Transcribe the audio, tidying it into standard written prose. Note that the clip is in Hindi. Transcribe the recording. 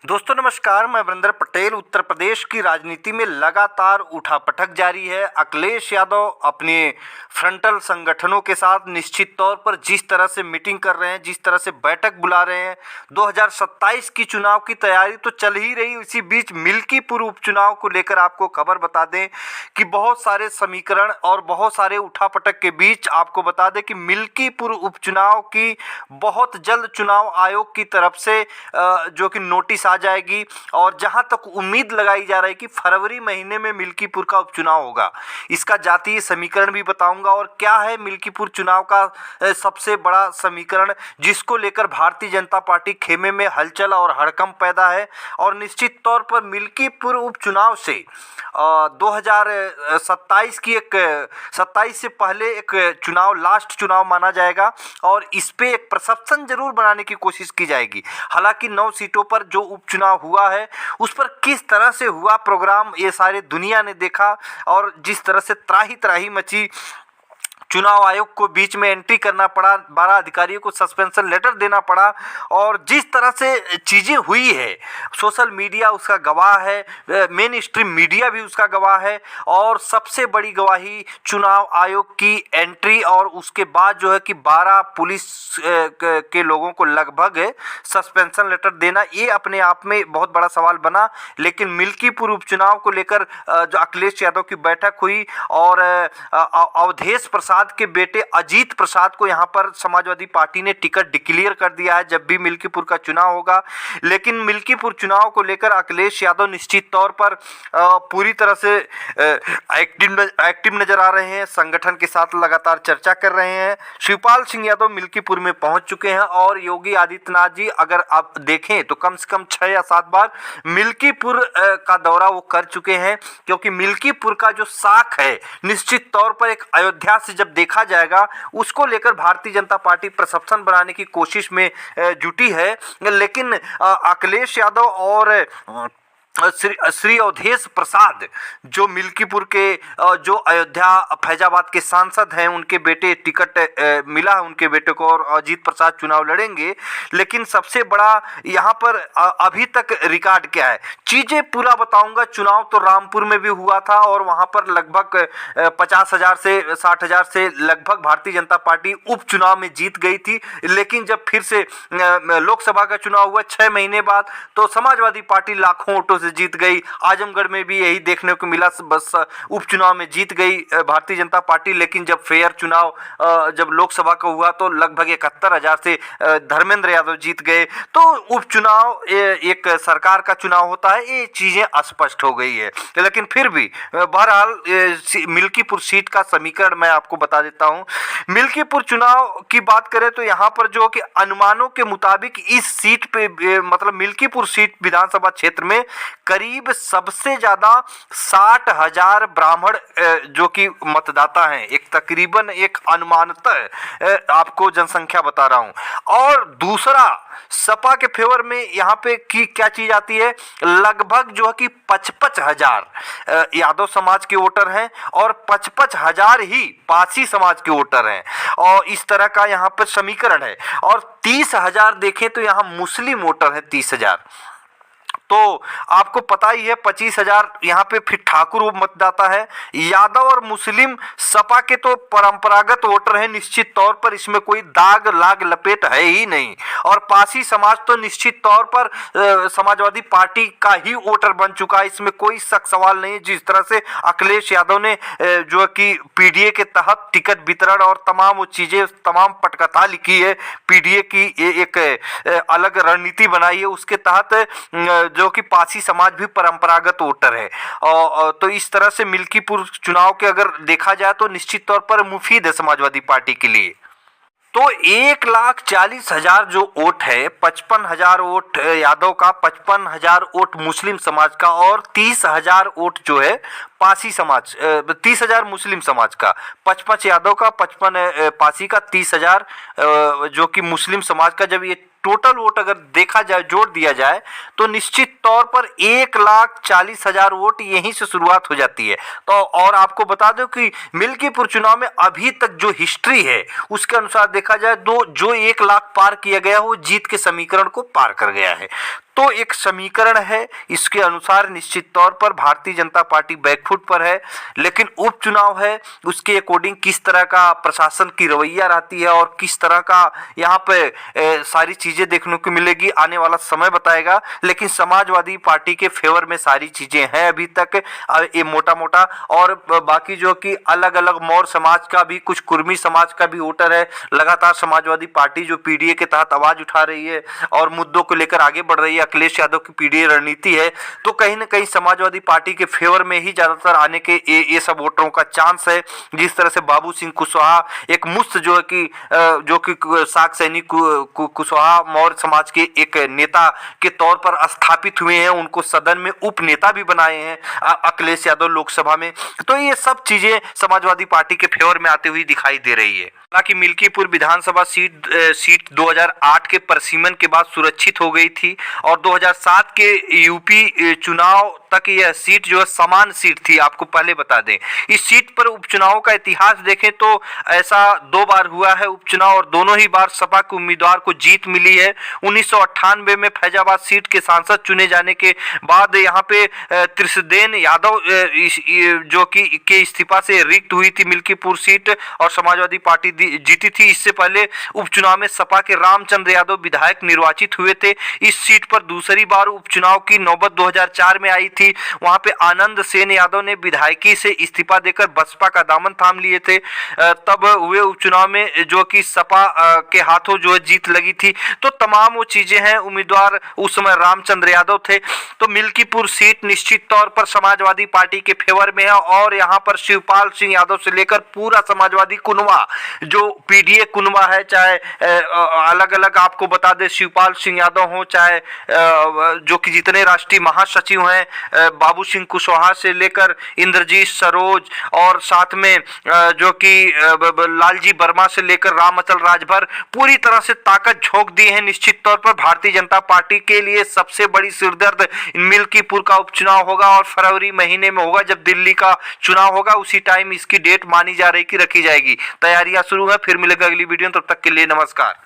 दोस्तों नमस्कार, मैं वरिंदर पटेल। उत्तर प्रदेश की राजनीति में लगातार उठापटक जारी है। अखिलेश यादव अपने फ्रंटल संगठनों के साथ निश्चित तौर पर जिस तरह से मीटिंग कर रहे हैं, जिस तरह से बैठक बुला रहे हैं, 2027 की चुनाव की तैयारी तो चल ही रही। इसी बीच मिल्कीपुर उपचुनाव को लेकर आपको खबर बता दें कि बहुत सारे समीकरण और बहुत सारे उठापटक के बीच आपको बता दें कि मिल्कीपुर उपचुनाव की बहुत जल्द चुनाव आयोग की तरफ से जो कि नोटिस आ जाएगी और जहां तक उम्मीद लगाई जा रही है कि फरवरी महीने में मिल्कीपुर का उपचुनाव होगा। इसका जातीय समीकरण भी बताऊंगा और क्या है मिल्कीपुर चुनाव का सबसे बड़ा समीकरण जिसको लेकर भारतीय जनता पार्टी खेमे में हलचल और हड़कंप पैदा है। और निश्चित तौर पर मिल्कीपुर उपचुनाव से 2027 की 27 से पहले एक चुनाव लास्ट चुनाव माना जाएगा और इस पे एक परसेप्शन जरूर बनाने की कोशिश की जाएगी। हालांकि 9 सीटों पर जो उपचुनाव हुआ है उस पर किस तरह से हुआ प्रोग्राम ये सारी दुनिया ने देखा और जिस तरह से त्राही त्राही मची, चुनाव आयोग को बीच में एंट्री करना पड़ा, 12 अधिकारियों को सस्पेंशन लेटर देना पड़ा और जिस तरह से चीज़ें हुई है सोशल मीडिया उसका गवाह है, मेन स्ट्रीम मीडिया भी उसका गवाह है। और सबसे बड़ी गवाही चुनाव आयोग की एंट्री और उसके बाद जो है कि 12 पुलिस के लोगों को लगभग सस्पेंशन लेटर देना, ये अपने आप में बहुत बड़ा सवाल बना। लेकिन मिल्कीपुर उपचुनाव को लेकर जो अखिलेश यादव की बैठक हुई और अवधेश प्रसाद के बेटे अजीत प्रसाद को यहां पर समाजवादी पार्टी ने टिकट डिक्लेयर कर दिया है जब भी मिल्कीपुर का चुनाव होगा। लेकिन मिल्कीपुर चुनाव को लेकर अखिलेश यादव निश्चित तौर पर पूरी तरह से एक्टिव नजर आ रहे हैं, संगठन के साथ लगातार चर्चा कर रहे हैं। शिवपाल सिंह यादव मिल्कीपुर में पहुंच चुके हैं और योगी आदित्यनाथ जी अगर आप देखें तो कम से कम 6 या 7 बार मिल्कीपुर का दौरा वो कर चुके हैं, क्योंकि मिल्कीपुर का जो साख है निश्चित तौर पर एक अयोध्या से जब देखा जाएगा उसको लेकर भारतीय जनता पार्टी परसेप्शन बनाने की कोशिश में जुटी है। लेकिन अखिलेश यादव और श्री अवधेश प्रसाद जो मिल्कीपुर के जो अयोध्या फैजाबाद के सांसद हैं, उनके बेटे टिकट मिला है उनके बेटे को और अजीत प्रसाद चुनाव लड़ेंगे। लेकिन सबसे बड़ा यहाँ पर अभी तक रिकॉर्ड क्या है, चीज़ें पूरा बताऊंगा। चुनाव तो रामपुर में भी हुआ था और वहाँ पर लगभग 50,000 से 60,000 से लगभग भारतीय जनता पार्टी उपचुनाव में जीत गई थी। लेकिन जब फिर से लोकसभा का चुनाव हुआ 6 महीने बाद तो समाजवादी पार्टी लाखों वोटों जीत गई। आजमगढ़ में भी यही देखने को मिला, बस उपचुनाव में जीत गई भारतीय जनता पार्टी। लेकिन जब फेयर चुनाव जब लोकसभा का हुआ तो लगभग 71,000 से धर्मेंद्र यादव जीत गए। तो उपचुनाव एक सरकार का चुनाव होता है, ये चीजें स्पष्ट हो गई है। लेकिन फिर भी बहरहाल मिल्कीपुर सीट का समीकरण मैं आपको बता देता हूं। मिल्कीपुर चुनाव की बात करें तो यहां पर जो कि अनुमानों के मुताबिक इस सीट पे मतलब मिल्कीपुर सीट विधानसभा क्षेत्र में करीब सबसे ज्यादा 60,000 ब्राह्मण जो कि मतदाता हैं, एक तकरीबन एक अनुमानतः आपको जनसंख्या बता रहा हूं। और दूसरा सपा के फेवर में यहाँ पे की क्या चीज आती है, लगभग जो है कि 55,000 यादव समाज के वोटर हैं और 55,000 ही पासी समाज के वोटर हैं और इस तरह का यहाँ पर समीकरण है। और 30,000 देखें तो यहाँ मुस्लिम वोटर है 30,000। तो आपको पता ही है 25,000 यहाँ पे फिर ठाकुर मतदाता है। यादव और मुस्लिम सपा के तो परंपरागत वोटर हैं, निश्चित तौर पर इसमें कोई दाग लाग लपेट है ही नहीं। और पासी समाज तो निश्चित तौर पर समाजवादी पार्टी का ही वोटर बन चुका है, इसमें कोई शक सवाल नहीं। जिस तरह से अखिलेश यादव ने जो कि पीडीए के तहत टिकट वितरण और तमाम वो चीजें तमाम पटकथा लिखी है, पीडीए की एक अलग रणनीति बनाई है, उसके तहत जो कि पासी समाज भी परंपरागत वोटर है। तो इस तरह से मिल्कीपुर चुनाव के अगर देखा जाए तो निश्चित तौर पर मुफीद है समाजवादी पार्टी के लिए। तो 1,40,000 जो वोट है, 55,000 वोट यादव का, 55,000 वोट मुस्लिम समाज का और 30,000 वोट जो है पासी समाज, 30,000 मुस्लिम समाज का, 55 यादव का, 55 पासी का, 30,000 जो कि मुस्लिम समाज का। जब ये टोटल वोट अगर देखा जाए, जोड़ दिया जाए तो निश्चित तौर पर 1,40,000 वोट यहीं से शुरुआत हो जाती है। तो और आपको बता दो कि मिल्कीपुर चुनाव में अभी तक जो हिस्ट्री है उसके अनुसार देखा जाए तो जो 1 लाख पार किया गया वो जीत के समीकरण को पार कर गया है। तो एक समीकरण है, इसके अनुसार निश्चित तौर पर भारतीय जनता पार्टी बैकफुट पर है। लेकिन उपचुनाव है, उसके अकॉर्डिंग किस तरह का प्रशासन की रवैया रहती है और किस तरह का यहाँ पे सारी चीजें देखने को मिलेगी, आने वाला समय बताएगा। लेकिन समाजवादी पार्टी के फेवर में सारी चीजें हैं अभी तक, ये मोटा मोटा। और बाकी जो कि अलग अलग मौर समाज का भी, कुछ कुर्मी समाज का भी वोटर है। लगातार समाजवादी पार्टी जो पीडीए के तहत आवाज उठा रही है और मुद्दों को लेकर आगे बढ़ रही है, अखिलेश यादव की पीडीए रणनीति है, तो कहीं ना कहीं समाजवादी पार्टी के फेवर में ही ज्यादातर आने के ये सब वोटरों का चांस है। जिस तरह से बाबू सिंह कुशवाहा एक मुस्त जो कि साक सैनिक कुशवाहा मौर्य समाज के एक नेता के तौर पर स्थापित हुए हैं, उनको सदन में उप नेता भी बनाए हैं अखिलेश यादव लोकसभा में। तो ये सब चीजें समाजवादी पार्टी के फेवर में आती हुई दिखाई दे रही है। हालांकि मिल्कीपुर विधानसभा सीट 2008 के परिसीमन के बाद सुरक्षित हो गई थी और 2007 के यूपी चुनाव तक यह सीट जो है समान सीट थी। आपको पहले बता दें, इस सीट पर उपचुनाव का इतिहास देखें तो ऐसा 2 बार हुआ है उपचुनाव और दोनों ही बार सपा के उम्मीदवार को जीत मिली है। 1998 में फैजाबाद सीट के सांसद चुने जाने के बाद यहाँ पे त्रिशदेन यादव जो कि के इस्तीफा से रिक्त हुई थी मिल्कीपुर सीट और समाजवादी पार्टी जीती थी। इससे पहले उपचुनाव में सपा के रामचंद्र यादव विधायक निर्वाचित हुए थे। इस सीट पर दूसरी बार उपचुनाव की नौबत 2004 में आई थी। वहां पे आनंद सेन यादव ने विधायकी से इस्तीफा देकर बसपा का दामन थाम लिए थे। तब हुए उपचुनाव में जो कि सपा के हाथों जो है जीत लगी थी। तो तमाम वो चीजें हैं, उम्मीदवार उस समय रामचंद्र यादव थे। तो मिल्कीपुर सीट निश्चित तौर पर समाजवादी पार्टी के फेवर में है और यहाँ पर शिवपाल सिंह यादव से लेकर पूरा समाजवादी कुनवा जो पीडीए कुनवा है, चाहे अलग अलग आपको बता दें शिवपाल सिंह यादव हो, चाहे जो कि जितने राष्ट्रीय महासचिव हैं बाबू सिंह कुशवाहा से लेकर इंद्रजीत सरोज और साथ में जो कि लालजी वर्मा से लेकर रामअचल राजभर, पूरी तरह से ताकत झोंक दी है। निश्चित तौर पर भारतीय जनता पार्टी के लिए सबसे बड़ी सिरदर्द मिल्कीपुर का उपचुनाव होगा और फरवरी महीने में होगा जब दिल्ली का चुनाव होगा। उसी टाइम इसकी डेट मानी जा रही कि रखी जाएगी। तैयारियां शुरू है। फिर मिलेगा अगली वीडियो, तब तक के लिए नमस्कार।